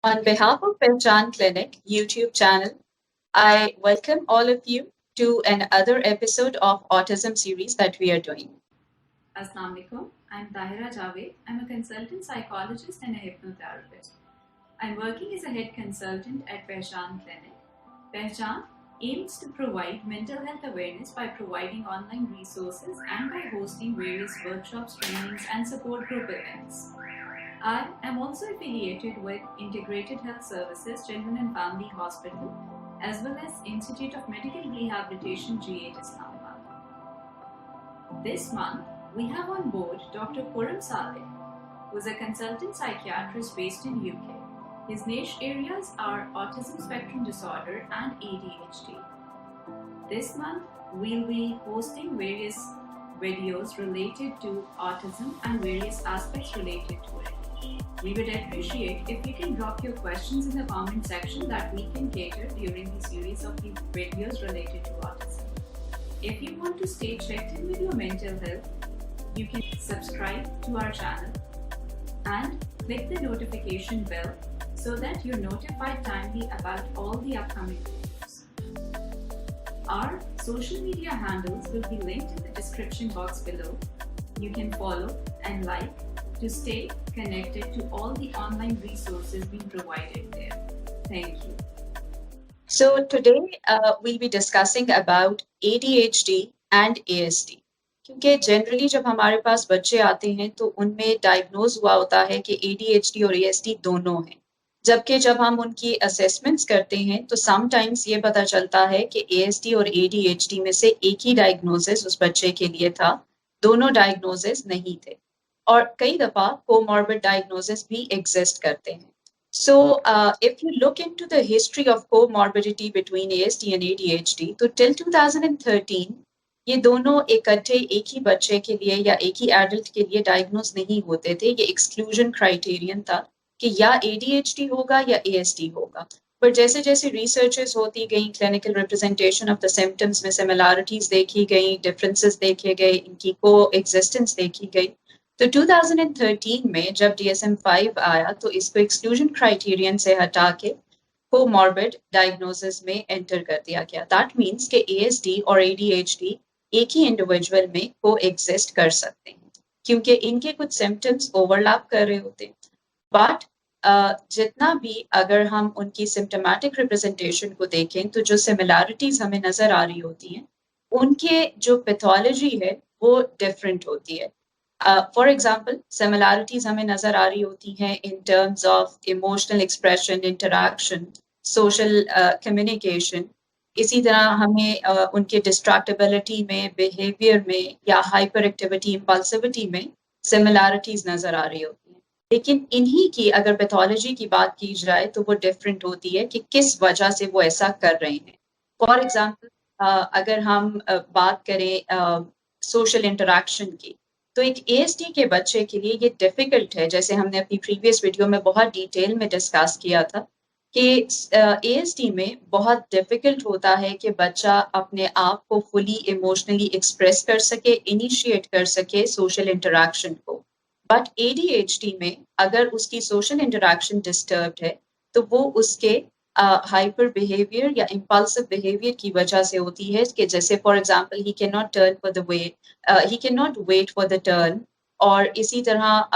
On behalf of Pehchan Clinic YouTube channel, I welcome all of you to another episode of Autism series that we are doing. Assalamu alaikum. I'm Tahira Javed. I'm a consultant psychologist and a hypnotherapist. I'm working as a head consultant at Pehchan Clinic. Pehchan aims to provide mental health awareness by providing online resources and by hosting various workshops, trainings, and support group events. I am also affiliated with Integrated Health Services Children and Family Hospital as well as Institute of Medical Rehabilitation GH Islamabad. This month, we have on board Dr. Khurram Sadek, who is a consultant psychiatrist based in UK. His niche areas are autism spectrum disorder and ADHD. This month, we'll be hosting various videos related to autism and various aspects related to it. We would appreciate if you can drop your questions in the comment section that we can cater during the series of videos related to autism. If you want to stay checked in with your mental health, you can subscribe to our channel and click the notification bell so that you're notified timely about all the upcoming videos. Our social media handles will be linked in the description box below. You can follow and like to stay connected to all the online resources being provided there. Thank you. So today we'll be discussing about ADHD and ASD. क्योंकि generally जब हमारे पास बच्चे आते हैं तो उनमें diagnose हुआ होता है कि ADHD और ASD दोनों हैं, जबकि जब हम उनकी असेसमेंट्स करते हैं तो समटाइम्स ये पता चलता है कि ASD और ADHD में से एक ही डायग्नोसिस उस बच्चे के लिए था, दोनों डायग्नोसिस नहीं थे, और कई दफा कोमॉर्बिड डायग्नोसिस भी एग्जिस्ट करते हैं. So if you look into the history of comorbidity between ASD and ADHD, तो till 2013 ये दोनों इकट्ठे एक ही बच्चे के लिए या एक ही एडल्ट के लिए डायग्नोज नहीं होते थे. ये एक्सक्लूजन क्राइटेरियन था कि या ADHD होगा या ASD होगा. पर जैसे जैसे रिसर्चेस होती गई, clinical representation of the symptoms में सिमिलैरिटीज देखी गई, डिफरेंसेस देखे गए, इनकी को एग्जिस्टेंस देखी गई. तो 2013 में जब DSM-5 आया तो इसको एक्सक्लूजन क्राइटेरियन से हटा के कोमॉर्बिड डायग्नोसिस में एंटर कर दिया गया. दैट मीन्स कि ASD और ADHD एक ही इंडिविजुअल में को एग्जिस्ट कर सकते हैं क्योंकि इनके कुछ सिम्टम्स ओवरलैप कर रहे होते हैं. बट जितना भी अगर हम उनकी सिम्टोमेटिक रिप्रेजेंटेशन को देखें तो जो सिमिलैरिटीज हमें नजर आ रही होती हैं, उनके जो पैथोलॉजी है वो डिफरेंट होती है. For example, similarities हमें नजर आ रही होती हैं in terms of emotional expression, interaction, social communication. इसी तरह हमें उनके distractibility में, behavior में या hyperactivity, impulsivity में similarities नजर आ रही होती हैं. लेकिन इन्हीं की अगर पैथोलॉजी की बात की जाए तो वो डिफरेंट होती है कि किस वजह से वो ऐसा कर रहे हैं. फॉर एग्जाम्पल अगर हम बात करें सोशल इंटरेक्शन की, तो एक ASD के बच्चे के लिए ये डिफिकल्ट है, जैसे हमने अपनी प्रीवियस वीडियो में बहुत डिटेल में डिस्कस किया था कि ASD में बहुत डिफिकल्ट होता है कि बच्चा अपने आप को फुली इमोशनली एक्सप्रेस कर सके, इनिशिएट कर सके सोशल इंटरेक्शन को. बट ADHD में अगर उसकी सोशल इंटरेक्शन डिस्टर्ब्ड है तो वो उसके हाइपर बिहेवियर या इम्पल्सिव बिहेवियर की वजह से होती है कि जैसे for example he can not turn for the way, he can not wait for the turn, और इसी तरह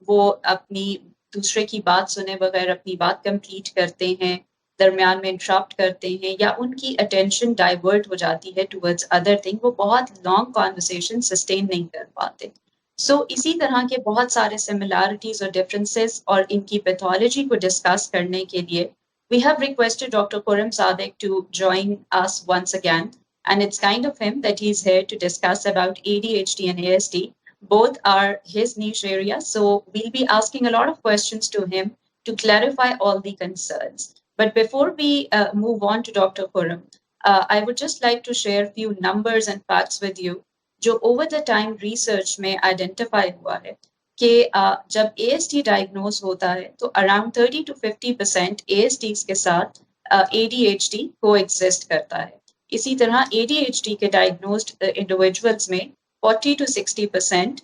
वो अपनी दूसरे की बात सुने बगैर अपनी बात कंप्लीट करते हैं, दरमियान में इंटरप्ट करते हैं या उनकी अटेंशन डाइवर्ट हो जाती है टुवर्ड्स अदर थिंग, वो बहुत लॉन्ग कॉन्वर्सेशन सस्टेन नहीं कर पाते. सो इसी तरह के बहुत सारे सिमिलैरिटीज और डिफरेंसेस और इनकी पैथोलॉजी को डिस्कस करने के लिए we have requested Dr. Khurram Sadek to join us once again, and it's kind of him that he's here to discuss about ADHD and ASD. Both are his niche areas, so we'll be asking a lot of questions to him to clarify all the concerns. But before we move on to Dr. Khurram, I would just like to share a few numbers and facts with you, जो over the time research में identify हुआ है कि जब ASD diagnose होता है तो around 30 to 50% ASD के साथ ADHD को एग्जिस्ट करता है. इसी तरह ADHD के डायग्नोज्ड इंडिविजुअल्स में 40 to 60%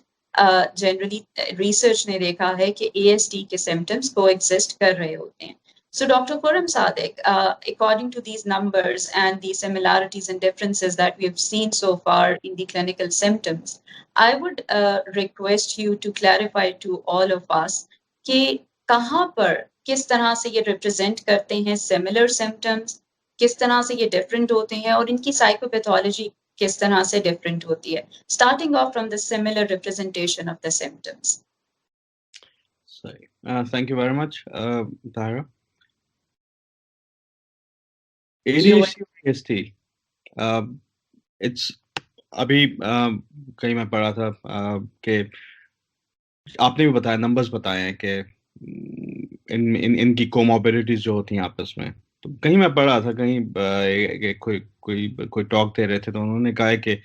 जनरली रिसर्च ने देखा है कि ASD के सिम्टम्स को एग्जिस्ट कर रहे होते हैं. So, Dr. Khurram Sadiq, according to these numbers and the similarities and differences that we have seen so far in the clinical symptoms, I would request you to clarify to all of us कि कहाँ पर किस तरह से ये represent करते हैं similar symptoms, किस तरह से ये different होते हैं और इनकी psychopathology किस तरह से different होती है. Starting off from the similar representation of the symptoms. Sorry. Thank you very much, Tahira. ADHD और ASD, it's अभी कहीं मैं पढ़ा था कि आपने भी बताया, नंबर्स बताए हैं कि इनकी कोमॉर्बिडिटीज जो होती हैं आपस में, तो कहीं मैं पढ़ा था, कहीं कोई टॉक दे रहे थे तो उन्होंने कहा है कि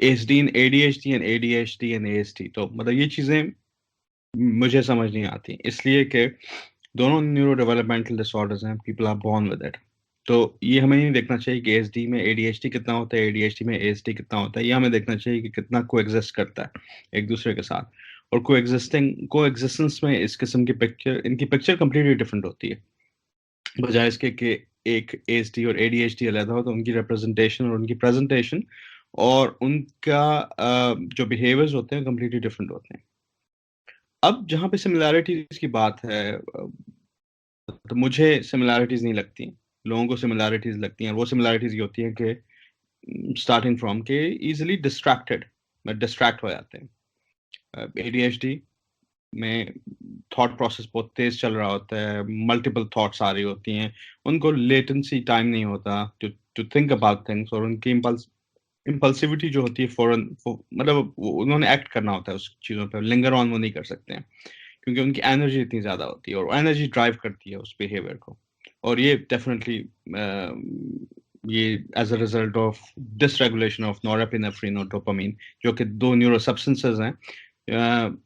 ASD and ADHD and ADHD and ASD, तो मतलब ये चीजें मुझे समझ नहीं आती, इसलिए कि दोनों न्यूरो डेवलपमेंटल डिसऑर्डर्स हैं, people are born with it, तो ये हमें नहीं देखना चाहिए कि ASD में ADHD कितना होता है, ADHD में ASD कितना होता है, ये हमें देखना चाहिए कि कितना कोएग्जिस्ट करता है एक दूसरे के साथ, और कोएग्जिस्टेंस में इस किस्म की इनकी पिक्चर कंप्लीटली डिफरेंट होती है, बजाय इसके कि एक ASD और ADHD अलग हो तो उनकी रिप्रेजेंटेशन और उनकी प्रेजेंटेशन और उनका जो बिहेवियर्स होते हैं कंप्लीटली डिफरेंट होते हैं. अब जहाँ पे सिमिलैरिटीज की बात है, तो मुझे सिमिलैरिटीज नहीं लगती, लोगों को सिमिलैरिटीज लगती हैं. वो सिमिलैरिटीज ये होती हैं कि स्टार्टिंग फ्रॉम के इजीली डिस्ट्रैक्ट हो जाते हैं. ADHD में थॉट प्रोसेस बहुत तेज चल रहा होता है, मल्टीपल थॉट्स आ रही होती हैं, उनको लेटेंसी टाइम नहीं होता टू थिंक अबाउट थिंग्स, और उनकी इम्पल्सिविटी जो होती है फौरन, मतलब उन्होंने एक्ट करना होता है उस चीज़ों पर, लिंगर ऑन वो नहीं कर सकते हैं क्योंकि उनकी एनर्जी इतनी ज़्यादा होती है और एनर्जी ड्राइव करती है उस बिहेवियर को. और ये डेफिनेटली ये as a result of dysregulation of norepinephrine और डोपामीन, जो कि दो न्यूरो सब्सटेंसेस हैं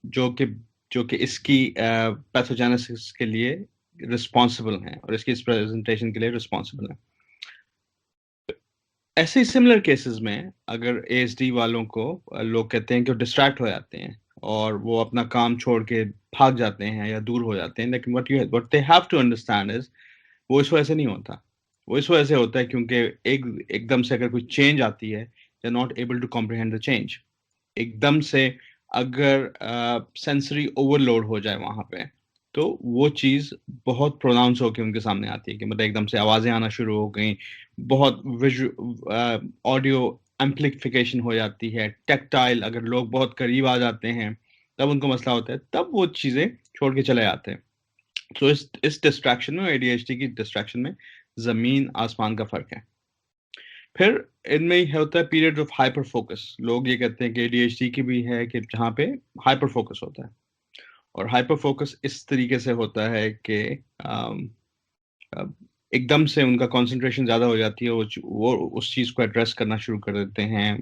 जो कि इसकी पैथोजेनेसिस के लिए रिस्पॉन्सिबल हैं और इसकी प्रेजेंटेशन के लिए रिस्पॉन्सिबल हैं. ऐसे ही सिमिलर केसेस में अगर ASD वालों को लोग कहते हैं कि वो डिस्ट्रैक्ट हो जाते हैं और वो अपना काम छोड़ के भाग जाते हैं या दूर हो जाते हैं, लेकिन what they have to understand is वो इस वजह से नहीं होता. वो इस वजह से होता है क्योंकि एकदम से अगर कोई चेंज आती है, they are not able to comprehend the change. एकदम से अगर सेंसरी ओवरलोड हो जाए वहां पे, तो वो चीज़ बहुत प्रोनाउंस होकर उनके सामने आती है कि मतलब एकदम से आवाज़ें आना शुरू हो गई, बहुत ऑडियो एम्प्लीफिकेशन हो जाती है, टेक्टाइल, अगर लोग बहुत करीब आ जाते हैं तब उनको मसला होता है, तब वो चीज़ें छोड़ के चले जाते हैं. तो इस डिस्ट्रैक्शन में, ADHD की डिस्ट्रैक्शन में ज़मीन आसमान का फ़र्क है. फिर इनमें ही होता है पीरियड ऑफ हाइपर फोकस. लोग ये कहते हैं कि ADHD की भी है कि जहाँ पे हाइपर फोकस होता है, और हाइपर फोकस इस तरीके से होता है कि एकदम से उनका कंसंट्रेशन ज़्यादा हो जाती है, वो उस चीज़ को एड्रेस करना शुरू कर देते हैं.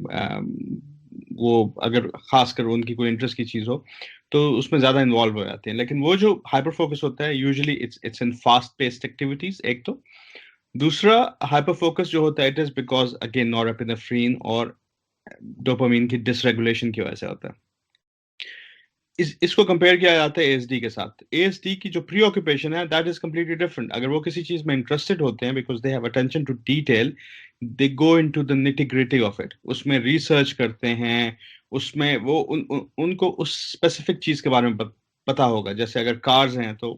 वो अगर खासकर उनकी कोई इंटरेस्ट की चीज़ हो तो उसमें ज़्यादा इन्वॉल्व हो जाते हैं. लेकिन वो जो हाइपर फोकस होता है usually it's in fast paced activities, एक तो. दूसरा हाइपर फोकस जो होता है it is because again norepinephrine और डोपामीन की डिसरेगुलेशन की वजह से होता है. इसको कंपेयर किया जाता है ASD के साथ. ASD की जो प्री ऑक्यूपेशन है दैट इज कम्प्लीटली डिफरेंट. अगर वो किसी चीज में इंटरेस्टेड होते हैं because they have attention to detail, they go into the nitty-gritty of it, उसमें रिसर्च करते हैं, उसमें वो उनको उस स्पेसिफिक चीज के बारे में पता होगा. जैसे अगर कार्स हैं तो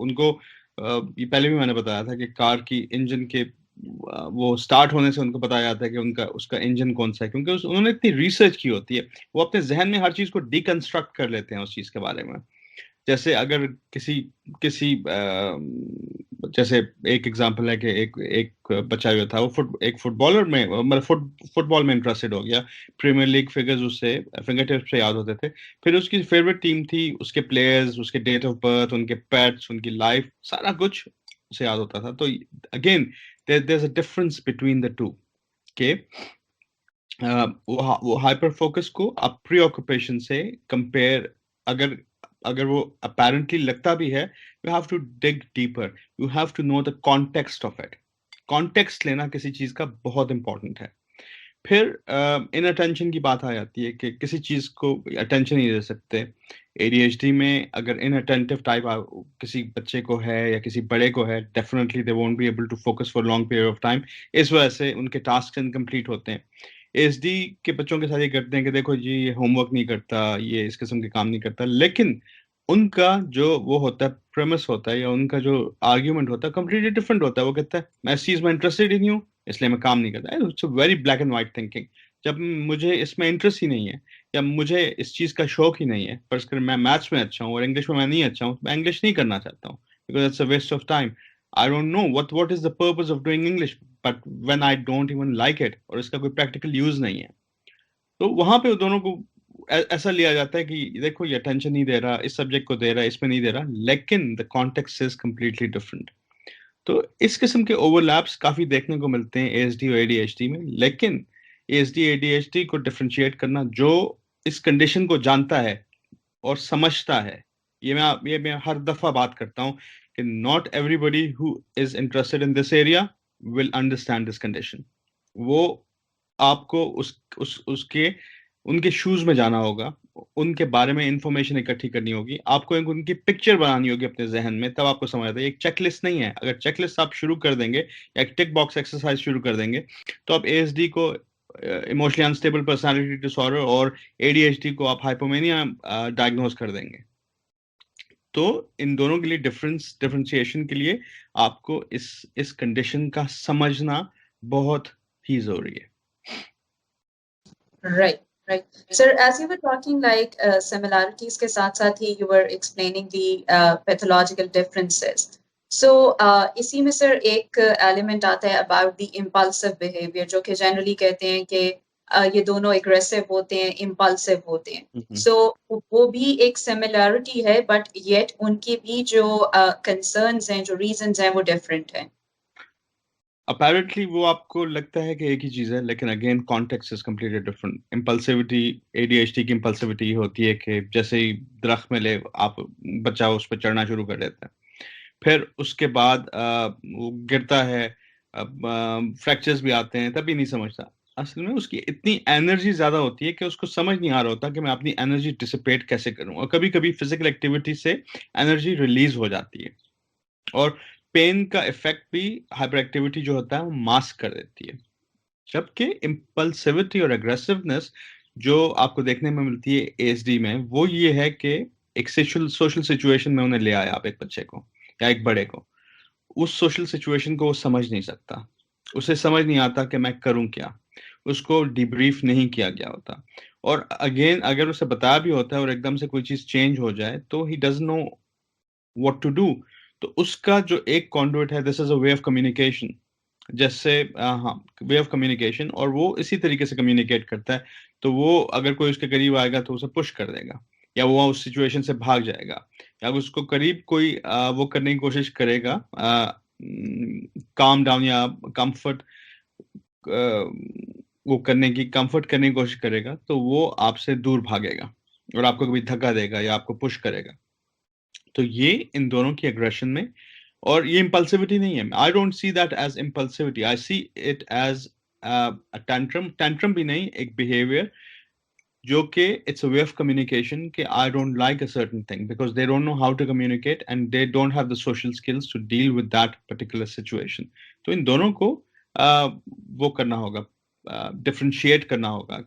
उनको ये पहले भी मैंने बताया था कि कार की इंजन के वो स्टार्ट होने से उनको बताया जाता है कि उसका इंजन कौन सा है, क्योंकि उन्होंने इतनी रिसर्च की होती है, वो अपने जहन में हर चीज को डिकंस्ट्रक्ट कर लेते हैं उस चीज के बारे में. जैसे अगर किसी जैसे एक एग्जांपल है कि एक बच्चा जो था वो एक फुटबॉलर में, मतलब फुटबॉल में इंटरेस्टेड हो गया. प्रीमियर लीग फिगर्स उससे फिंगर टिप्स से याद होते थे. फिर उसकी फेवरेट टीम थी, उसके प्लेयर्स, उसके डेट ऑफ बर्थ, उनके पेट्स, उनकी लाइफ, सारा कुछ उसे याद होता था. तो again there's a difference between the two. Okay, वो हाइपर फोकस को आप प्री ऑक्यूपेशन से कंपेयर, अगर वो अपेरेंटली लगता भी है, you have to dig deeper, you have to know the context of it. Context लेना किसी चीज का बहुत इंपॉर्टेंट है. फिर इन अटेंशन की बात आ जाती है कि किसी चीज़ को अटेंशन नहीं दे सकते। ADHD में अगर इनअटेंटिव टाइप किसी बच्चे को है या किसी बड़े को है, definitely they won't be able to focus for long period of time. इस वजह से उनके टास्क इनकम्प्लीट होते हैं। ASD के बच्चों के साथ ये करते हैं कि देखो जी, ये होमवर्क नहीं करता, ये इस किस्म के काम नहीं करता, लेकिन उनका जो वो होता है, प्रेमिस होता है या उनका जो आर्ग्यूमेंट होता है, कंप्लीटली डिफरेंट होता है। वो कहता है मैं इस चीज़ में इंटरेस्टेड ही नहीं हूँ, इसलिए मैं काम नहीं करता। It's a very black and white thinking. जब मुझे इसमें इंटरेस्ट ही नहीं है या मुझे इस चीज़ का शौक ही नहीं है, पर अगर मैं मैथ्स में अच्छा हूँ और इंग्लिश में मैं नहीं अच्छा हूँ, मैं इंग्लिश नहीं करना चाहता हूँ, because it's a waste of time. I don't know what is the purpose of doing English, but when I don't even like it और इसका कोई प्रैक्टिकल यूज नहीं है, तो वहां पे दोनों को ऐसा लिया जाता है कि देखो ये अटेंशन नहीं दे रहा, इस सब्जेक्ट को दे रहा है, इसमें नहीं दे रहा, लेकिन the context is completely different. तो इस किस्म के ओवरलैप्स काफी देखने को मिलते हैं ASD और ADHD में। लेकिन ASD ADHD को डिफरेंशिएट करना, जो इस कंडीशन को जानता है और समझता है, ये मैं हर दफा बात करता हूं कि not everybody who is interested in this area will understand this condition. वो आपको उसके उनके शूज में जाना होगा, उनके बारे में इंफॉर्मेशन इकट्ठी करनी होगी, आपको एक उनकी पिक्चर बनानी होगी अपने जहन में, तब आपको समझ आता है। एक चेकलिस्ट नहीं है। अगर चेकलिस्ट आप शुरू कर देंगे या एक टिक बॉक्स एक्सरसाइज शुरू कर देंगे, तो आप ASD को इमोशनली अनस्टेबल पर्सनालिटी डिसऑर्डर और ADHD को आप हाइपोमेनिया डायग्नोज कर देंगे। तो इन दोनों के लिए डिफरेंशिएशन के लिए आपको इस कंडीशन का समझना बहुत ही जरूरी है। Right, right. Sir, as you were talking like similarities के साथ ही you were explaining the pathological differences. So इसी में sir एक element आता है about the impulsive behavior, जो कि generally कहते हैं कि ये दोनों aggressive होते हैं, impulsive होते हैं. So वो भी एक similarity है, but yet उनकी भी जो concerns हैं, जो reasons हैं, वो different हैं. Apparently वो आपको लगता है कि एक ही चीज है, लेकिन again context is completely different. Impulsivity, ADHD की इम्पल्सिविटी होती है कि जैसे ही दरख्त में ले आप बच्चा उस पर चढ़ना शुरू कर देता है, फिर उसके बाद वो गिरता है, फ्रैक्चर्स भी आते हैं, तभी नहीं समझता। असल में उसकी इतनी एनर्जी ज्यादा होती है कि उसको समझ नहीं आ रहा होता कि मैं अपनी एनर्जी डिसिपेट कैसे करूं, और कभी कभी फिजिकल एक्टिविटी से एनर्जी रिलीज हो जाती है, और पेन का इफेक्ट भी हाइपर एक्टिविटी जो होता है वो मास्क कर देती है। जबकि इम्पल्सिविटी और एग्रेसिवनेस जो आपको देखने में मिलती है ASD में, वो ये है कि एक सोशल सिचुएशन में उन्हें ले आया आप एक बच्चे को या एक बड़े को, उस सोशल सिचुएशन को वो समझ नहीं सकता, उसे समझ नहीं आता कि मैं करूं क्या, उसको डिब्रीफ नहीं किया गया होता, और अगेन अगर उसे बताया भी होता है और एकदम से कोई चीज चेंज हो जाए तो he doesn't know what to do. तो उसका जो एक कॉन्डुइट है, this is a way of communication, जैसे हाँ, वे ऑफ कम्युनिकेशन, और वो इसी तरीके से कम्युनिकेट करता है। तो वो अगर कोई उसके करीब आएगा तो उसे पुश कर देगा, या वो उस सिचुएशन से भाग जाएगा, या उसको करीब कोई वो करने की कोशिश करेगा, काम डाउन या कंफर्ट कंफर्ट करने की कोशिश करेगा, तो वो आपसे दूर भागेगा और आपको कभी धक्का देगा या आपको पुश करेगा। तो ये इन दोनों की एग्रेशन में, और ये इम्पल्सिविटी नहीं है। I don't see that as impulsivity, I see it as tantrum भी नहीं, एक बिहेवियर जो कि it's a way of communication कि I don't like a certain thing because they don't know how to communicate and they don't have the social skills to deal with that particular situation. तो इन दोनों को वो करना होगा, differentiate करना होगा,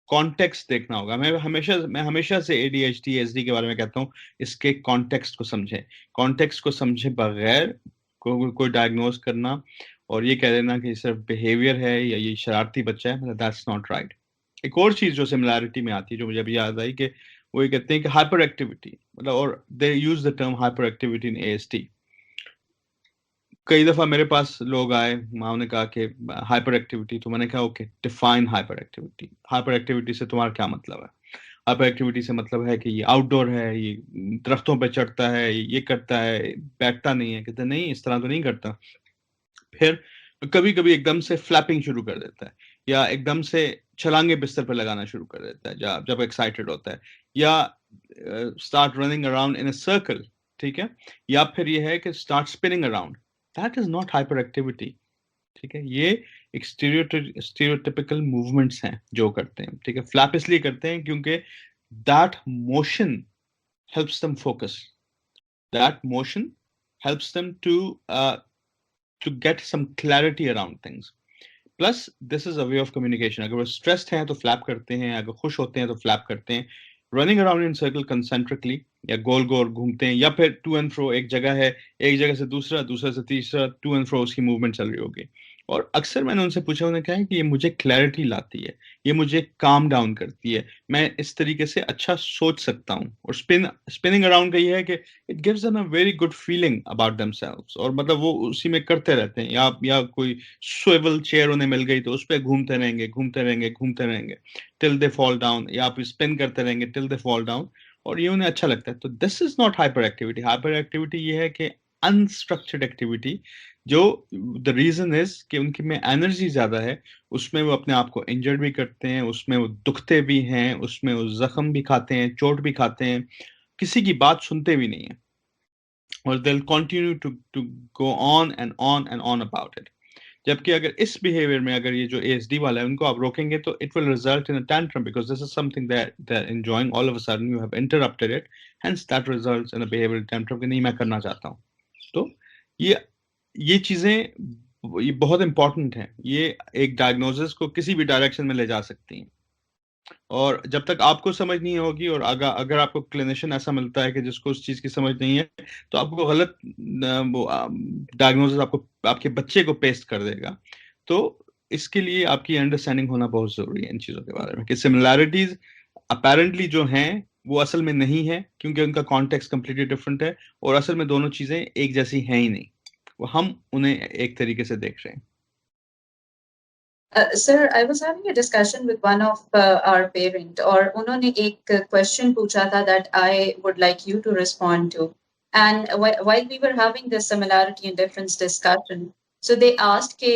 कॉन्टेक्स्ट देखना होगा। मैं हमेशा से ADHD ASD के बारे में कहता हूँ, इसके कॉन्टेक्स्ट को समझें। कॉन्टेक्स्ट को समझे बगैर कोई डायग्नोज करना और ये कह देना कि सिर्फ बिहेवियर है या ये शरारती बच्चा है, मतलब दैट्स नॉट राइट। एक और चीज जो सिमिलैरिटी में आती है, जो मुझे अभी याद आई, कि वो ये कहते हैं कि हाइपर एक्टिविटी, मतलब, और they use the term hyperactivity in ASD। कई दफा मेरे पास लोग आए, माँ ने कहा कि हाइपर एक्टिविटी, तो मैंने कहा okay, define hyper activity. Hyper activity से तुम्हारा क्या मतलब है? हाइपर एक्टिविटी से मतलब है कि ये आउटडोर है, ये दरख्तों पे चढ़ता है, ये करता है, बैठता नहीं है। कहते नहीं, इस तरह तो नहीं करता। फिर कभी कभी एकदम से फ्लैपिंग शुरू कर देता है, या एकदम से छलांगे बिस्तर पे लगाना शुरू कर देता है जब एक्साइटेड होता है, या start running around in a circle, ठीक है, या फिर ये है कि start spinning around. That is not hyperactivity. ठीक है, ये एक स्टीरियोटिपिकल मूवमेंट्स हैं जो करते हैं, ठीक है। फ्लैप इसलिए करते हैं क्योंकि that motion helps them focus. That motion helps them to get some clarity around things. Plus, this is a way of communication. अगर वो stressed हैं तो flap करते हैं, अगर खुश होते हैं तो flap करते हैं. Running around in circle concentrically या गोल गोल घूमते हैं, या फिर to and fro, एक जगह है, एक जगह से दूसरा, दूसरा से तीसरा, to and fro उसकी मूवमेंट चल रही होगी। और अक्सर मैंने उनसे पूछा, उन्होंने कहा है कि ये मुझे क्लैरिटी लाती है, ये मुझे काम डाउन करती है, मैं इस तरीके से अच्छा सोच सकता हूँ। और स्पिनिंग अराउंड का ये है कि it gives them a very good feeling about themselves, और मतलब वो उसी में करते रहते हैं। या कोई स्विवल चेयर उन्हें मिल गई तो उस पर घूमते रहेंगे, घूमते रहेंगे, घूमते रहेंगे टिल दे फॉल डाउन, या आप स्पिन करते रहेंगे टिल दे फॉल डाउन, और ये उन्हें अच्छा लगता है। तो this is not hyper activity. Hyper activity ये है कि अनस्ट्रक्चर्ड एक्टिविटी, जो द रीजन इज कि उनकी में एनर्जी ज्यादा है, उसमें वो अपने आप को इंजर्ड भी करते हैं, उसमें वो दुखते भी हैं, उसमें वो जख्म भी खाते हैं, चोट भी खाते हैं, किसी की बात सुनते भी नहीं है, और they will continue to go on and on and on about it. जबकि अगर इस बिहेवियर में अगर ये जो ASD वाला है उनको आप रोकेंगे तो it will result in a tantrum, because this is something that they are enjoying, all of a sudden you have interrupted it, hence that results in a behavioural tantrum कि नहीं मैं करना चाहता हूँ। तो ये चीजें ये बहुत इंपॉर्टेंट हैं, ये एक डायग्नोसिस को किसी भी डायरेक्शन में ले जा सकती हैं। और जब तक आपको समझ नहीं होगी, और अगर आपको क्लिनिशियन ऐसा मिलता है कि जिसको उस चीज की समझ नहीं है, तो आपको गलत वो डायग्नोसिस आपको आपके बच्चे को पेस्ट कर देगा। तो इसके लिए आपकी अंडरस्टैंडिंग होना बहुत जरूरी है इन चीजों के बारे में, कि सिमिलैरिटीज अपेरेंटली जो हैं वो असल में नहीं है, क्योंकि उनका कॉन्टेक्स्ट कंप्लीटली डिफरेंट है, और असल में दोनों चीजें एक जैसी हैं ही नहीं, वो हम उन्हें एक तरीके से देख रहे हैं। Sir, I was having a discussion with one of our parent, और उन्होंने एक question पूछा था that I would like you to respond to. And while we were having this similarity and difference discussion, so they asked कि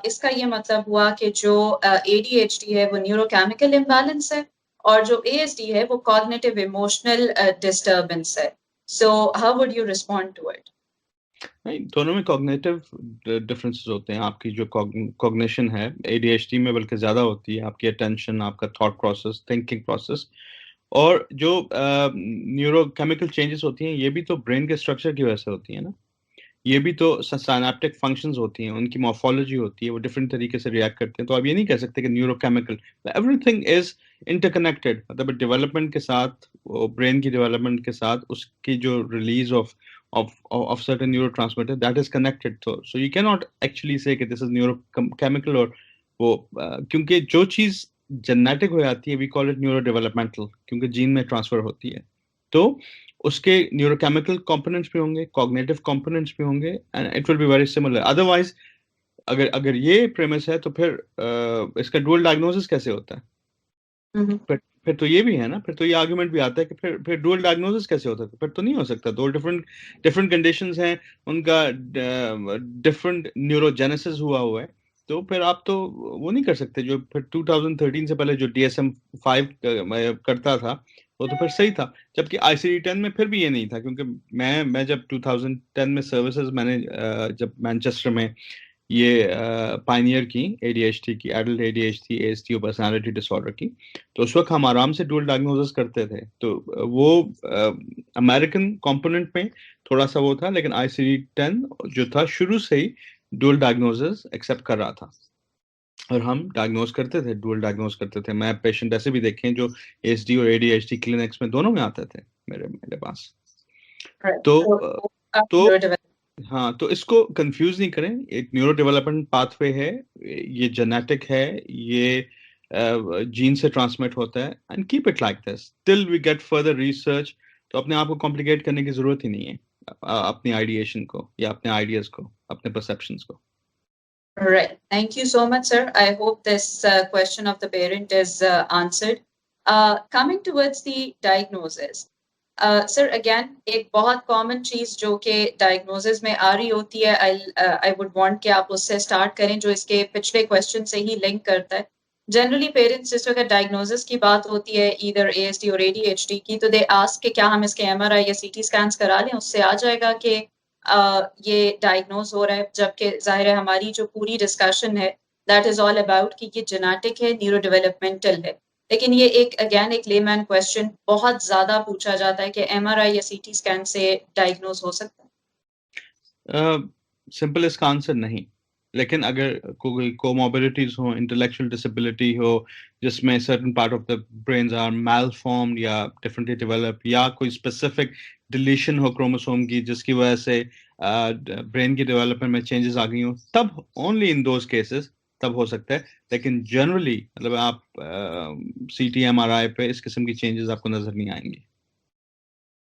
इसका ये मतलब हुआ कि जो ADHD है वो neurochemical imbalance है, और जो ASD है वो cognitive emotional disturbance है. So how would you respond to it? नहीं, दोनों में कॉग्निटिव डिफरेंसेस होते हैं। आपकी जो कॉग्निशन है ADHD में बल्कि ज्यादा होती है, आपकी अटेंशन, आपका थॉट प्रोसेस, थिंकिंग प्रोसेस, और जो न्यूरोकेमिकल चेंजेस होती हैं ये भी तो ब्रेन के स्ट्रक्चर की वजह से होती है ना, ये भी तो साइनेप्टिक फंक्शंस होती हैं, उनकी मॉर्फोलॉजी होती है, वो डिफरेंट तरीके से रिएक्ट करते हैं। तो आप ये नहीं कह सकते कि न्यूरोकेमिकल, एवरीथिंग इज इंटरकनेक्टेड, मतलब डेवलपमेंट के साथ, ब्रेन की डेवलपमेंट के साथ उसकी जो release of certain neurotransmitter, that is connected. So you cannot actually say कि this is neurochemical, और वो क्योंकि जो चीज जेनेटिक हो जाती है we call it neuro developmental, क्योंकि जीन में ट्रांसफर होती है, तो उसके न्यूरोकेमिकल कंपोनेंट्स भी होंगे, कॉग्निटिव कंपोनेंट्स भी होंगे, and it will be very similar. Otherwise अगर ये प्रेमिस है तो फिर इसका डुअल डायग्नोसिस कैसे होता है? फिर तो ये भी है ना, फिर तो ये आर्गुमेंट भी आता है कि फिर डुअल डायग्नोसिस कैसे होता है? फिर तो नहीं हो सकता। दो डिफरेंट कंडीशंस हैं, उनका डिफरेंट न्यूरोजेनेसिस हुआ है, तो फिर आप तो वो नहीं कर सकते। जो फिर 2013 से पहले जो DSM-5 करता था वो तो फिर सही था, जबकि ICD-10 में फिर भी ये नहीं था, क्योंकि मैं जब 2010 में सर्विसेज मैंने जब मैनचेस्टर में ये पायनियर की ADHD की, एडल्ट ADHD, ASD और पर्सनालिटी डिसऑर्डर की, तो उस वक्त हम आराम से डुअल डायग्नोसिस करते थे। तो वो अमेरिकन कंपोनेंट में थोड़ा सा वो था, लेकिन ICD-10 जो था शुरू से ही डुअल डायग्नोसिस एक्सेप्ट कर रहा था, और हम डायग्नोज करते थे, डुअल डायग्नोज करते थे। मैं पेशेंट ऐसे भी देखे हैं जो ASD और ADHD क्लिनिक्स में दोनों में आते थे मेरे पास। तो हाँ, तो इसको कंफ्यूज नहीं करें, एक न्यूरो डेवलपमेंट पाथवे है, ये जेनेटिक है, ये जीन से ट्रांसमिट होता है, and keep it like this till we get further research. तो अपने आप को कॉम्प्लिकेट करने की जरूरत ही नहीं है, अपनी आइडिएशन को या अपने आइडियाज को, अपने परसेप्शंस को। Right. Thank you so much, sir. I hope this question of the parent is answered. Coming towards the diagnosis. Sir, again, एक बहुत common चीज जो कि diagnosis में आ रही होती है, I would want कि आप उससे start करें, जो इसके पिछले question से ही link करता है। Generally, parents जिस वक्त diagnosis की बात होती है, either ASD और ADHD की, तो they ask कि क्या हम इसके MRI या CT scans करा लें, उससे आ जाएगा कि ये डायग्नोज हो रहा है, जबकि जाहिर है हमारी जो पूरी डिस्कशन है दैट इज ऑल अबाउट कि ये जेनेटिक है, न्यूरो डेवलपमेंटल है। लेकिन ये एक लेमैन क्वेश्चन बहुत ज्यादा पूछा जाता है कि एमआरआई या सीटी स्कैन से डायग्नोज हो सकता है? सिंपल इसका आंसर नहीं, लेकिन अगर कोई कोमोबिलिटीज हो, इंटेलेक्चुअल डिसेबिलिटी हो जिसमें certain part of the brains are malformed या डिफरेंटली डेवलप, या कोई स्पेसिफिक डिलीशन हो क्रोमोसोम की जिसकी वजह से ब्रेन की डेवलपमेंट में चेंजेस आ गई हो, तब ओनली इन दोज केसेस तब हो सकता है। लेकिन जनरली मतलब आप सीटी एमआरआई पे इस किस्म की चेंजेस आपको नजर नहीं आएंगी।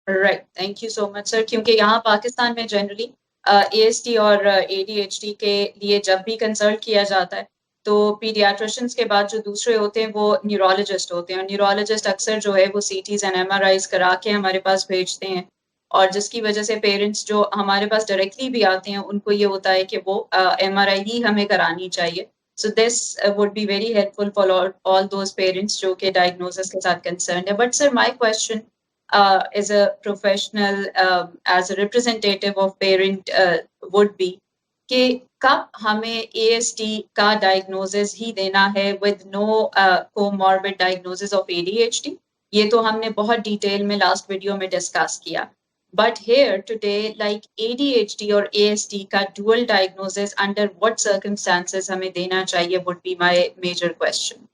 Right, thank you so much sir. क्योंकि यहाँ पाकिस्तान में जनरली एएसडी और एडीएचडी के लिए जब भी कंसल्ट किया जाता है तो पीडियाट्रिशियंस के बाद जो दूसरे होते हैं वो न्यूरोलॉजिस्ट होते हैं, और न्यूरोलॉजिस्ट अक्सर जो है वो सीटीज एंड एमआरआईज करा के हमारे पास भेजते हैं, और जिसकी वजह से पेरेंट्स जो हमारे पास डायरेक्टली भी आते हैं उनको ये होता है कि वो एमआरआई ही हमें करानी चाहिए। So this would be very helpful for all those parents जो कि डायग्नोसिस के साथ कंसर्न है। But sir, my question as a professional, as a representative of parent would be कि कब हमें ASD का डायग्नोसिस ही देना है with no comorbid diagnosis of ADHD? ये तो हमने बहुत डिटेल में लास्ट वीडियो में डिस्कस किया, but here today like ADHD और ASD का dual diagnosis under what circumstances हमें देना चाहिए would be my major question.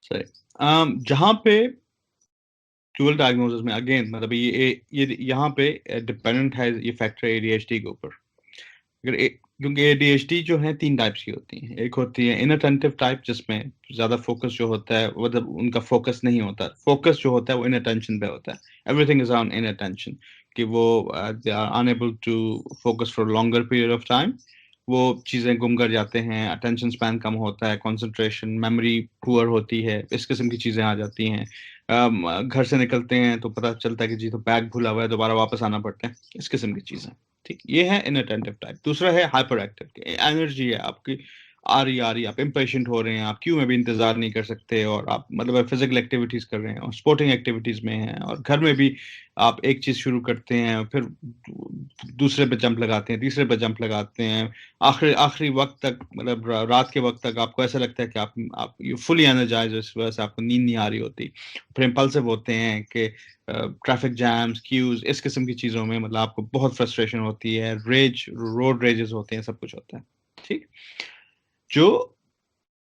सही, जहाँ पे डुअल डायग्नोसिस में अगेन मतलब ये यहाँ पे डिपेंडेंट है ये फैक्टर एडीएचडी के ऊपर। अगर क्योंकि एडीएचडी जो है 3 टाइप्स की होती हैं। एक होती है इनअटेंटिव टाइप जिसमें ज्यादा फोकस जो होता है मतलब उनका फोकस नहीं होता, फोकस जो होता है वो इनअटेंशन पे होता है, एवरीथिंग इज ऑन इनअटेंशन, कि वो they are unable to focus for longer period of time, वो चीज़ें गुम कर जाते हैं, अटेंशन स्पैन कम होता है, कंसंट्रेशन, मेमोरी पुअर होती है, इस किस्म की चीज़ें आ जाती हैं। घर से निकलते हैं तो पता चलता है कि जी तो बैग भूला हुआ है, दोबारा वापस आना पड़ता है, इस किस्म की चीज़ें। ठीक, ये है इनअटेंटिव टाइप। दूसरा है हाइपर एक्टिव, एनर्जी है आपकी आ रही, आप इम्पेशेंट हो रहे हैं, आप क्यू में भी इंतजार नहीं कर सकते, और आप मतलब फिजिकल एक्टिविटीज कर रहे हैं और स्पोर्टिंग एक्टिविटीज में हैं, और घर में भी आप एक चीज शुरू करते हैं फिर दूसरे पे जंप लगाते हैं, तीसरे पे जंप लगाते हैं, आखिरी वक्त तक मतलब रात के वक्त तक आपको ऐसा लगता है कि आप यू फुली एनर्जाइज, इस वजह से आपको नींद नहीं आ रही होती। फिर इम्पल्सिव होते हैं कि ट्रैफिक जैम्स, क्यूज, इस किस्म की चीज़ों में मतलब आपको बहुत फ्रस्ट्रेशन होती है, रोड रेजेस होते हैं, सब कुछ होता है। ठीक, जो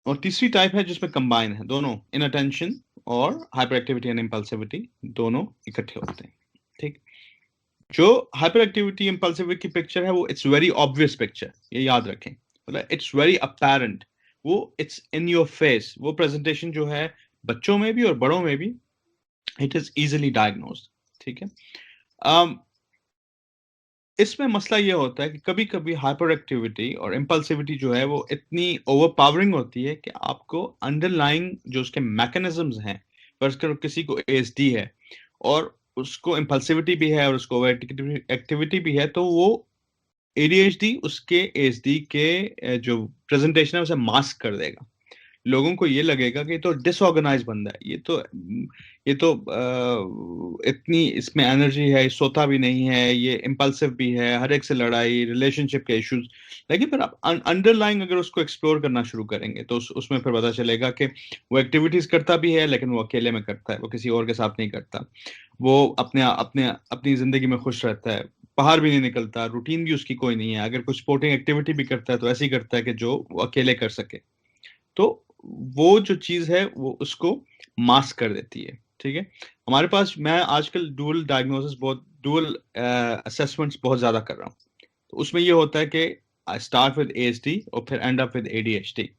और तीसरी टाइप है जिसमें कंबाइन है दोनों, इनअटेंशन और हाइपर एक्टिविटी एंड इम्पल्सिविटी दोनों इकट्ठे होते हैं। ठीक, जो हाइपर एक्टिविटी इम्पल्सिविटी की पिक्चर है वो इट्स वेरी ऑब्वियस पिक्चर, ये याद रखें, मतलब इट्स वेरी अपैरेंट, वो इट्स इन योर फेस, वो प्रेजेंटेशन जो है बच्चों में भी और बड़ों में भी इट इज इजिली डायग्नोज्ड। ठीक है, इसमें मसला ये होता है कि कभी कभी हाइपर एक्टिविटी और इम्पल्सिविटी जो है वो इतनी ओवरपावरिंग होती है कि आपको अंडरलाइंग जो उसके मैकेनिज्म्स हैं, पर किसी को एएसडी है और उसको इम्पल्सिविटी भी है और उसको ओवर एक्टिविटी भी है, तो वो एडीएचडी उसके एएसडी के जो प्रेजेंटेशन है उसे मास्क कर देगा। लोगों को ये लगेगा कि ये तो डिसऑर्गेनाइज बंदा है, ये तो इतनी इसमें एनर्जी है, सोता भी नहीं है, ये इम्पल्सिव भी है, हर एक से लड़ाई, रिलेशनशिप के इश्यूज। लेकिन फिर आप अंडरलाइंग अगर उसको एक्सप्लोर करना शुरू करेंगे तो उसमें फिर पता चलेगा कि वो एक्टिविटीज करता भी है लेकिन वो अकेले में करता है, वो किसी और के साथ नहीं करता, वो अपनी जिंदगी में खुश रहता है, बाहर भी नहीं निकलता, रूटीन भी उसकी कोई नहीं है, अगर कुछ स्पोर्टिंग एक्टिविटी भी करता है तो ऐसी करता है कि जो वो अकेले कर सके। तो वो जो चीज है वो उसको मास्क कर देती है। ठीक है, हमारे पास मैं आजकल डुअल डायग्नोसिस डुअल असेसमेंट्स बहुत ज्यादा कर रहा हूँ, तो उसमें ये होता है कि आई स्टार्ट विद एएसडी और फिर एंड अप विद एडीएचडी।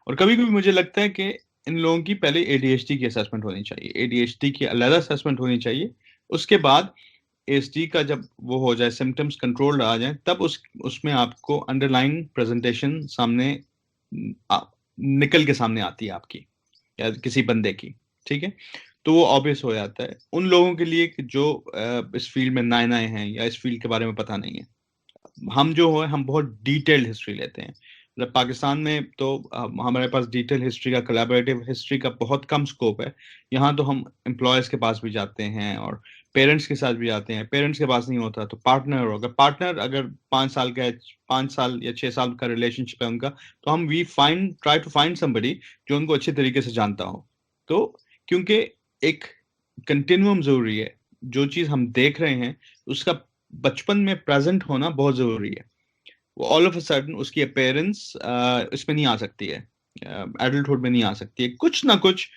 और कभी कभी मुझे लगता है कि इन लोगों की पहले एडीएचडी की असेसमेंट होनी चाहिए, एडीएचडी की अलग असेसमेंट होनी चाहिए, उसके बाद एएसडी का जब वो हो जाए, सिम्टम्स कंट्रोल्ड आ जाए, तब उसमें आपको अंडरलाइंग प्रेजेंटेशन सामने निकल के सामने आती है आपकी या किसी बंदे की। ठीक है, तो वो ऑब्वियस हो जाता है उन लोगों के लिए कि जो इस फील्ड में नए हैं या इस फील्ड के बारे में पता नहीं है। हम जो है हम बहुत डिटेल्ड हिस्ट्री लेते हैं, मतलब पाकिस्तान में तो हमारे पास डिटेल हिस्ट्री का, कोलैबोरेटिव हिस्ट्री का बहुत कम स्कोप है। यहाँ तो हम एम्प्लॉयज के पास भी जाते हैं और पेरेंट्स के साथ भी आते हैं, पेरेंट्स के पास नहीं होता तो पार्टनर होगा, पार्टनर अगर 5 साल का है, 5 साल या 6 साल का रिलेशनशिप है उनका, तो हम ट्राई टू फाइंड समबडी जो उनको अच्छे तरीके से जानता हो। तो क्योंकि एक कंटिन्यूम जरूरी है, जो चीज हम देख रहे हैं उसका बचपन में प्रेजेंट होना बहुत जरूरी है। वो ऑल ऑफ अ सडन उसकी अपेयरेंस इसमें नहीं आ सकती है, एडल्टहुड में नहीं आ सकती है। कुछ ना कुछ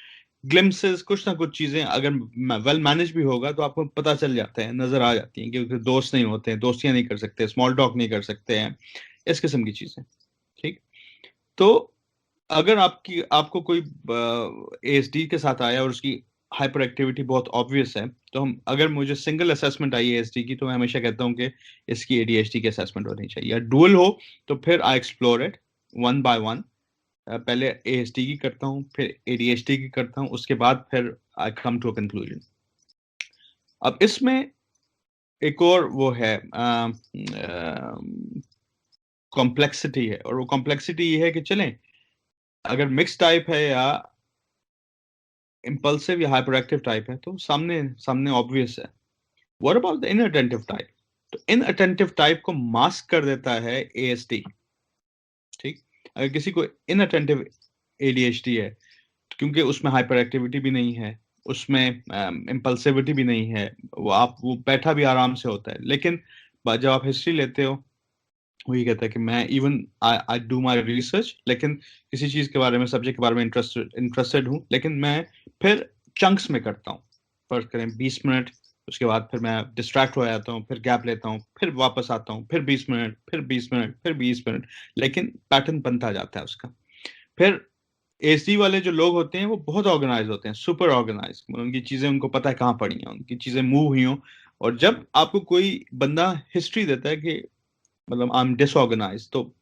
ग्लिम्सेस, कुछ ना कुछ चीजें अगर वेल मैनेज भी होगा तो आपको पता चल जाता है, नजर आ जाती हैं, क्योंकि दोस्त नहीं होते हैं, दोस्तियां नहीं कर सकते, स्मॉल टॉक नहीं कर सकते हैं, इस किस्म की चीजें। ठीक। तो अगर आपको कोई एएसडी के साथ आया और उसकी हाइपर एक्टिविटी बहुत ऑब्वियस है, तो हम अगर मुझे सिंगल असेसमेंट आई एएसडी की, तो मैं हमेशा कहता हूं कि इसकी एडीएचडी की असेसमेंट होनी चाहिए। या डुअल हो तो फिर I explore it one by one. पहले एएसडी की करता हूँ, फिर एडीएचडी की करता हूँ, उसके बाद फिर आई कम टू अ कंक्लूजन। अब इसमें एक और वो है कॉम्प्लेक्सिटी है, और वो कॉम्प्लेक्सिटी ये है कि चलें अगर मिक्स टाइप है या इम्पल्सिव या हाइपर एक्टिव टाइप है तो सामने सामने ऑब्वियस है। What about the inattentive type? तो इनअटेंटिव टाइप को मास्क कर देता है एएसडी। ठीक। अगर किसी को इनअटेंटिव एडीएचडी है, तो क्योंकि उसमें हाइपर एक्टिविटी भी नहीं है, उसमें इम्पल्सिविटी भी नहीं है, वो बैठा भी आराम से होता है, लेकिन जब आप हिस्ट्री लेते हो, वो ये कहता है कि मैं even I do my research, लेकिन किसी चीज के बारे में, सब्जेक्ट के बारे में इंटरेस्टेड हूँ, लेकिन मैं फिर चंक्स में करता हूँ। फर्ज करें 20 मिनट, उसके बाद फिर मैं डिस्ट्रैक्ट हो जाता हूँ, फिर गैप लेता हूँ, फिर वापस आता हूँ, फिर 20 मिनट, फिर 20 मिनट, फिर 20 मिनट, लेकिन पैटर्न बनता जाता है उसका। फिर एसडी वाले जो लोग होते हैं वो बहुत ऑर्गेनाइज होते हैं, सुपर ऑर्गेनाइज, उनकी चीजें उनको पता है कहाँ पड़ी हैं, उनकी चीजें मूव हुई हों। और जब आपको कोई बंदा हिस्ट्री देता है कि मतलब आई एम डिसऑर्गेनाइज, तो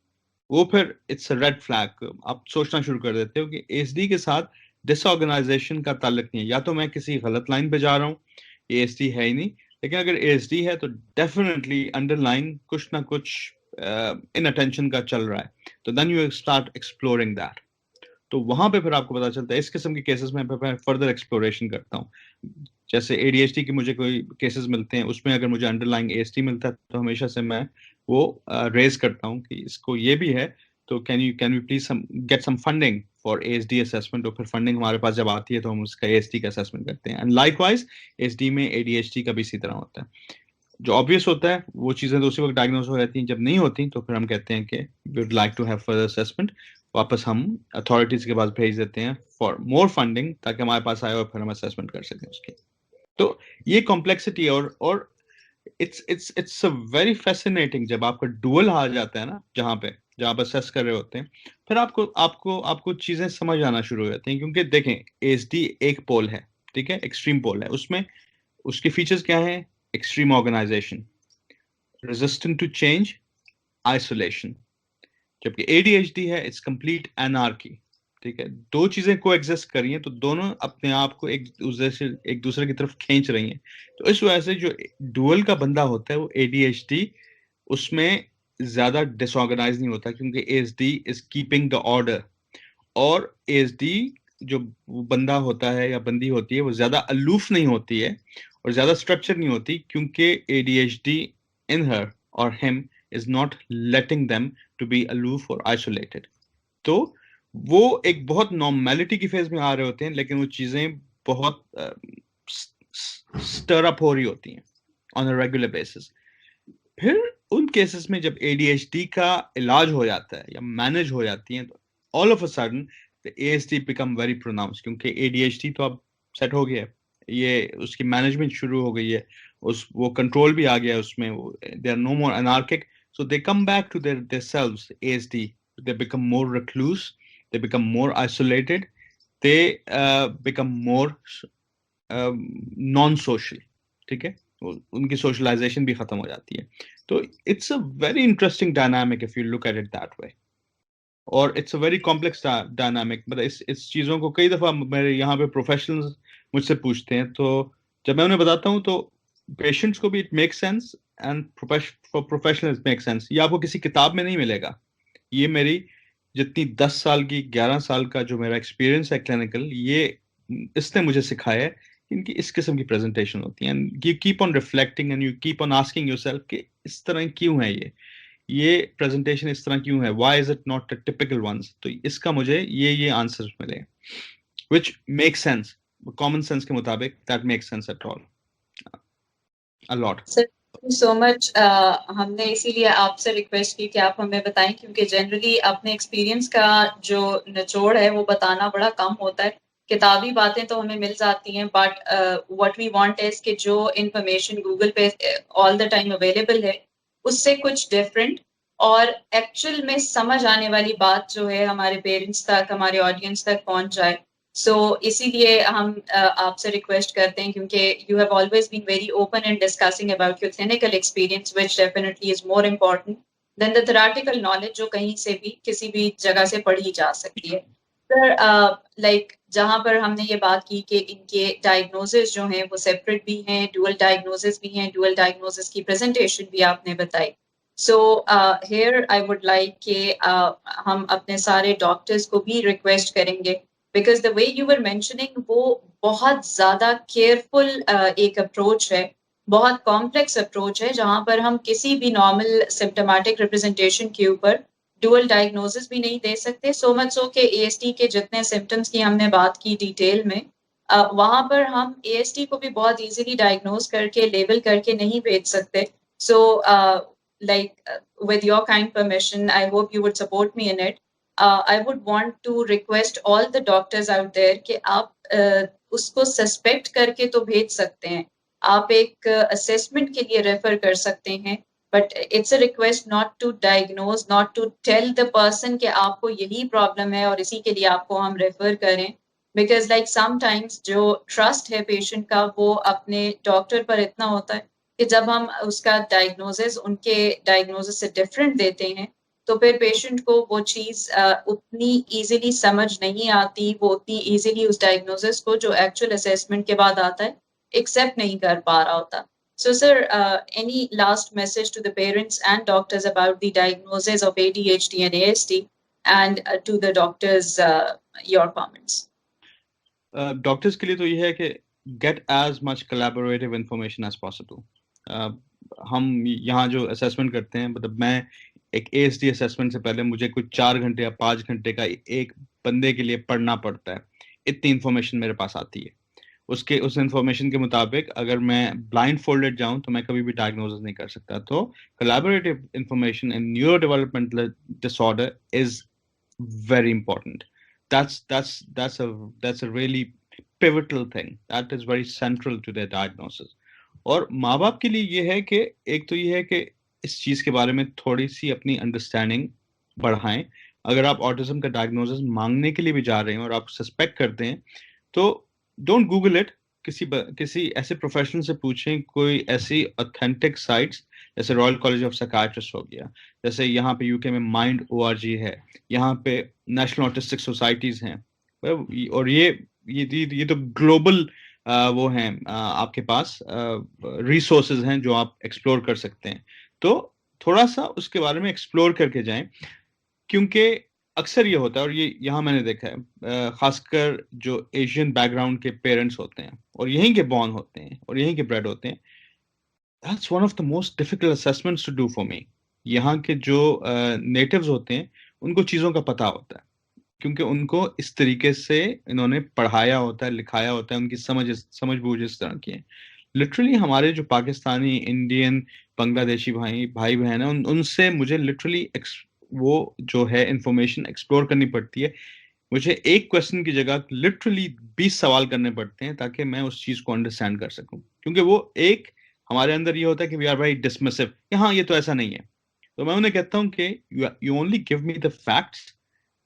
वो फिर इट्स अ रेड फ्लैग। आप सोचना शुरू कर देते हो कि एसडी के साथ डिसऑर्गेनाइजेशन का ताल्लुक नहीं है, या तो मैं किसी गलत लाइन पे जा रहा हूँ, ये एसडी है ही नहीं। लेकिन अगर एसडी है तो डेफिनेटली अंडरलाइन कुछ ना कुछ इन अटेंशन का चल रहा है, तो then you start exploring that. तो वहां पे फिर आपको पता चलता है। इस किस्म के केसेस में फर्दर एक्सप्लोरेशन करता हूँ। जैसे एडीएचडी के मुझे कोई केसेस मिलते हैं, उसमें अगर मुझे अंडरलाइंग एएसडी मिलता है तो हमेशा से मैं वो रेज करता हूँ कि इसको ये भी है, तो can you please get some funding for ASD assessment. और फिर फंडिंग हमारे पास जब आती है तो हम उसका एएसडी का असेसमेंट करते हैं। एंड लाइकवाइज एएसडी में एडीएचडी का भी इसी तरह होता है। जो ऑब्वियस होता है वो चीजें तो उसी वक्त डायग्नोज हो जाती हैं, जब नहीं होती तो फिर हम कहते हैं कि we would like to have further assessment. वापस हम अथॉरिटीज के पास भेज देते हैं फॉर मोर फंडिंग, ताकि हमारे पास आए और फिर हम असेसमेंट कर सकें उसकी। तो ये कॉम्प्लेक्सिटी है। और इट्स अ वेरी फैसिनेटिंग जब आपका डुअल आ जाता है ना, जहां आप असेस कर रहे होते हैं, फिर आपको आपको आपको चीजें समझ आना शुरू हो जाती हैं। क्योंकि देखें, एएसडी एक पोल है, ठीक है, एक्सट्रीम पोल है। उसमें उसके फीचर्स क्या हैं? Extreme organization, resistant to change, isolation. जबकि एडीएचडी है, इट्स कंप्लीट एनार्की। ठीक है, दो चीजें को एग्जिस्ट कर रही हैं, तो दोनों अपने आप को एक दूसरे की तरफ खींच रही हैं। तो इस वजह से जो डुअल का बंदा होता है वो एडीएचडी उसमें ज्यादा डिसऑर्गेनाइज नहीं होता, क्योंकि ASD is keeping the order. और एएसडी जो बंदा होता है या बंदी होती है वो ज्यादा अलूफ नहीं होती है और ज्यादा स्ट्रक्चर नहीं होती, क्योंकि एडीएचडी इन हर और him is not letting them to be aloof or isolated। तो वो एक बहुत नॉर्मेलिटी की फेज में आ रहे होते हैं, लेकिन वो चीजें बहुत स्टर अप हो रही होती हैं ऑन अ रेगुलर बेसिस। फिर उन केसेस में जब एडीएचडी का इलाज हो जाता है या मैनेज हो जाती है, तो all of a sudden the ASD become very pronounce, क्योंकि एडीएचडी तो अब सेट हो गया है, ये उसकी मैनेजमेंट शुरू हो गई है, वो कंट्रोल भी आ गया है उसमें, they are no more anarchic. So they come back to their selves, ASD. They become more recluse. They become more isolated. They become more non-social. ठीक है, उनकी socialization भी खत्म हो जाती है। तो it's a very interesting dynamic if you look at it that way. और it's a very complex dynamic। मतलब इस चीजों को कई दफा मेरे यहाँ पे प्रोफेशनल्स मुझसे पूछते हैं, तो जब मैं उन्हें बताता हूँ तो पेशेंट्स को भी it make sense and for professionals make sense. ये आपको किसी किताब में नहीं मिलेगा। ये मेरी जितनी 10 साल की 11 साल का जो मेरा एक्सपीरियंस है क्लिनिकल, ये इसने मुझे सिखाया है इनकी इस किस्म की प्रेजेंटेशन होती है, and you keep on reflecting and you keep on asking yourself कि इस तरह क्यों है ये प्रेजेंटेशन इस तरह क्यों है, why is it not the typical ones. तो इसका मुझे ये आंसर्स मिले which make sense, common sense के मुताबिक, that make sense at all a lot. Sir thank you so much. हमने इसीलिए आपसे रिक्वेस्ट की कि आप हमें बताएं, क्योंकि जनरली अपने एक्सपीरियंस का जो निचोड़ है वो बताना बड़ा कम होता है। किताबी बातें तो हमें मिल जाती हैं, but what we want is कि जो इंफॉर्मेशन गूगल पे ऑल द टाइम अवेलेबल है उससे कुछ डिफरेंट और एक्चुअल में समझ आने वाली बात जो है हमारे पेरेंट्स तक, हमारे ऑडियंस तक पहुंच जाए। सो इसीलिए हम आपसे रिक्वेस्ट करते हैं, क्योंकि you have always been very open in discussing about your clinical experience, which definitely is more important than the theoretical knowledge जो कहीं से भी किसी भी जगह से पढ़ी जा सकती है। सर लाइक जहां पर हमने ये बात की कि इनके डायग्नोसिस जो हैं वो सेपरेट भी हैं, डुअल डायग्नोसिस भी हैं, डुअल डायग्नोसिस की प्रेजेंटेशन भी आपने बताई। So here I would like कि हम अपने सारे डॉक्टर्स को भी रिक्वेस्ट करेंगे, because the way you were mentioning वो बहुत ज्यादा केयरफुल एक अप्रोच है, बहुत कॉम्प्लेक्स अप्रोच है, जहां पर हम किसी भी नॉर्मल सिम्टोमेटिक रिप्रेजेंटेशन के ऊपर डुअल डायग्नोसिस भी नहीं दे सकते। सो मच सो कि एएसटी के जितने सिम्टम्स की हमने बात की डिटेल में, वहां पर हम एएसटी को भी बहुत इजीली डायग्नोज करके लेबल करके नहीं भेज सकते। सो like with your kind permission, I hope you would support me in it. I would want to request all the doctors out there कि आप उसको सस्पेक्ट करके तो भेज सकते हैं, आप एक असेसमेंट के लिए रेफर कर सकते हैं, but it's a request not to diagnose, not to tell the person कि आपको यही प्रॉब्लम है और इसी के लिए आपको हम रेफर करें। बिकॉज लाइक समटाइम्स जो ट्रस्ट है पेशेंट का वो अपने डॉक्टर पर इतना होता है कि जब हम उसका डायग्नोसिस उनके डायग्नोसिस से डिफरेंट देते हैं तो फिर पेशेंट को वो चीज़ उतनी इजीली समझ नहीं आती, वो उतनी इजीली उस डायग्नोसिस को जो एक्चुअल असेसमेंट के बाद आता है एक्सेप्ट नहीं कर पा रहा होता। So sir, any last message to the parents and doctors about the diagnosis of ADHD and ASD, and to the doctors, your comments? Doctors के लिए तो ये है कि get as much collaborative information as possible. हम यहाँ जो assessment करते हैं, मतलब मैं एक एएसडी असेसमेंट से पहले मुझे कुछ 4 घंटे या 5 घंटे का एक बंदे के लिए पढ़ना पड़ता है, इतनी इंफॉर्मेशन मेरे पास आती है। उस इंफॉर्मेशन के मुताबिक अगर मैं ब्लाइंड फोल्डेड जाऊं तो मैं कभी भी डायग्नोसिस नहीं कर सकता। तो collaborative information in neuro developmental disorder is very important. That's a really pivotal thing. That is very central to their diagnosis. और माँ बाप के लिए ये है कि एक तो ये है कि इस चीज के बारे में थोड़ी सी अपनी अंडरस्टैंडिंग बढ़ाएं। अगर आप ऑटिज्म का डायग्नोसिस मांगने के लिए भी जा रहे हैं और आप सस्पेक्ट करते हैं तो डोंट गूगल इट, किसी ऐसे प्रोफेशनल से पूछें, कोई ऐसी ऑथेंटिक साइट्स जैसे रॉयल कॉलेज ऑफ साइकियाट्रिस्ट हो गया, जैसे यहाँ पे यूके में माइंड ORG है, यहाँ पे नेशनल ऑटिस्टिक सोसाइटीज हैं, और ये तो ग्लोबल वो हैं, आपके पास रिसोर्सेज हैं जो आप एक्सप्लोर कर सकते हैं। तो थोड़ा सा उसके बारे में एक्सप्लोर करके जाएं, क्योंकि अक्सर ये होता है, और ये यहाँ मैंने देखा है, खासकर जो एशियन बैकग्राउंड के पेरेंट्स होते हैं और यहीं के बॉर्न होते हैं और यहीं के ब्रेड होते हैं, that's one of the most difficult assessments to do for me. यहाँ के जो नेटिव्स होते हैं उनको चीज़ों का पता होता है, क्योंकि उनको इस तरीके से इन्होंने पढ़ाया होता है, लिखाया होता है, उनकी समझ बूझ इस तरह की है। लिटरली हमारे जो पाकिस्तानी, इंडियन, बांग्लादेशी भाई बहन है, उनसे मुझे लिटरली वो जो है इंफॉर्मेशन एक्सप्लोर करनी पड़ती है। मुझे एक क्वेश्चन की जगह लिटरली 20 सवाल करने पड़ते हैं ताकि मैं उस चीज को अंडरस्टैंड कर सकूं, क्योंकि वो एक हमारे अंदर ये होता है कि वी आर वेरी डिसमिसिव कि हाँ ये तो ऐसा नहीं है। तो मैं उन्हें कहता हूँ कि you only give me the facts,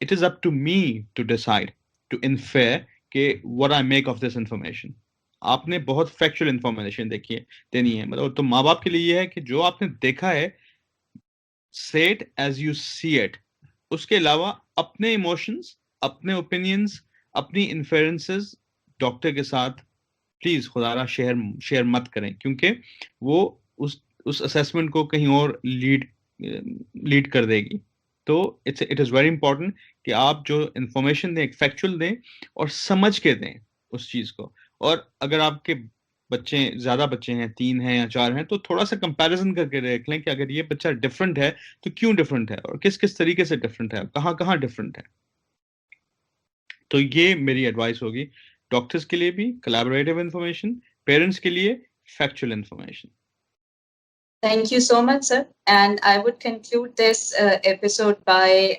it is up to me to decide, to infer कि what I make of this information. आपने बहुत फैक्चुअल इंफॉर्मेशन देनी है, मतलब तो माँ बाप के लिए ये है कि जो आपने देखा है say it as you see it, उसके अलावा अपने इमोशंस, अपने ओपिनियंस, अपनी इन्फेरेंसेस डॉक्टर के साथ प्लीज खुदारा शेयर मत करें, क्योंकि वो उस असेसमेंट को कहीं और लीड कर देगी। तो इट इज वेरी इंपॉर्टेंट कि आप जो इंफॉर्मेशन दें, फैक्चुअल दें और समझ के दें उस चीज को, और अगर आपके बच्चे ज़्यादा बच्चे हैं, 3 हैं या 4 हैं, तो थोड़ा सा कंपैरिजन करके देख लें कि अगर ये बच्चा डिफरेंट है तो क्यों डिफरेंट है और किस किस तरीके से डिफरेंट है, कहाँ कहाँ डिफरेंट है। तो ये मेरी एडवाइस होगी डॉक्टर्स के लिए भी कोलैबोरेटिव इंफॉर्मेशन, पेरेंट्स के लिए factual information. Thank you so much, sir. And I would conclude this episode by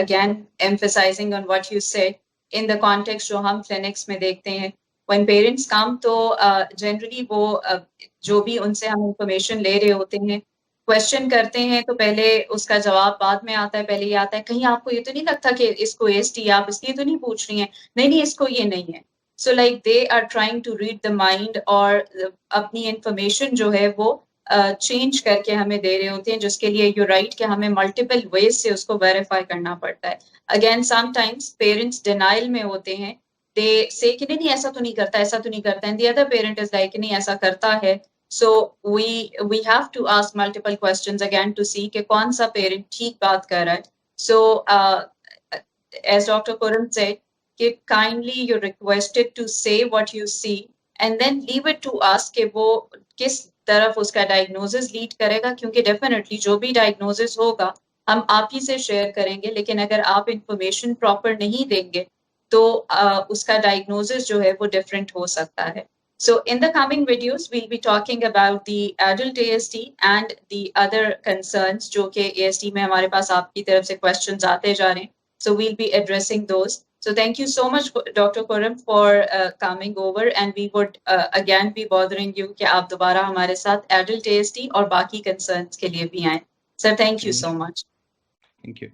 again emphasizing on what you said in the context जो हम clinics में देखते हैं. When parents come, तो generally वो जो भी उनसे हम information ले रहे होते हैं, क्वेश्चन करते हैं तो पहले उसका जवाब बाद में आता है, पहले ये आता है कहीं आपको ये तो नहीं लगता कि इसको ASD आप इसलिए तो नहीं पूछ रही हैं, नहीं इसको ये नहीं है. So like they are trying to read the mind और अपनी information जो है वो चेंज करके हमें दे रहे होते हैं, जिसके लिए यू राइट कि हमें मल्टीपल वेज से उसको वेरीफाई करना पड़ता है. अगेन समटाइम्स पेरेंट्स डिनाइल में होते हैं, दे से कि नहीं ऐसा तो नहीं करता, ऐसा तो नहीं करता, and the other parent is like नहीं ऐसा करता है. So we have to ask multiple questions again to see कि कौन सा पेरेंट ठीक बात कर रहा है. So as doctor Kuram said कि kindly you requested to say what you see and then leave it to ask कि वो किस तरफ उसका डायग्नोसिस लीड करेगा, क्योंकि डेफिनेटली जो भी डायग्नोसिस होगा हम आप ही से शेयर करेंगे, लेकिन अगर आप इंफॉर्मेशन प्रॉपर नहीं देंगे तो उसका डायग्नोसिस जो है वो डिफरेंट हो सकता है. So in the coming videos, we'll be talking about the adult ASD and the other concerns जो कि ASD में हमारे पास आपकी तरफ से questions आते जा रहे हैं. So we'll be addressing those. So thank you so much, Dr. Khurram, for coming over, and we would again be bothering you कि आप दोबारा हमारे साथ adult ASD और बाकी concerns के लिए भी आएं. Sir, thank you so much. Thank you.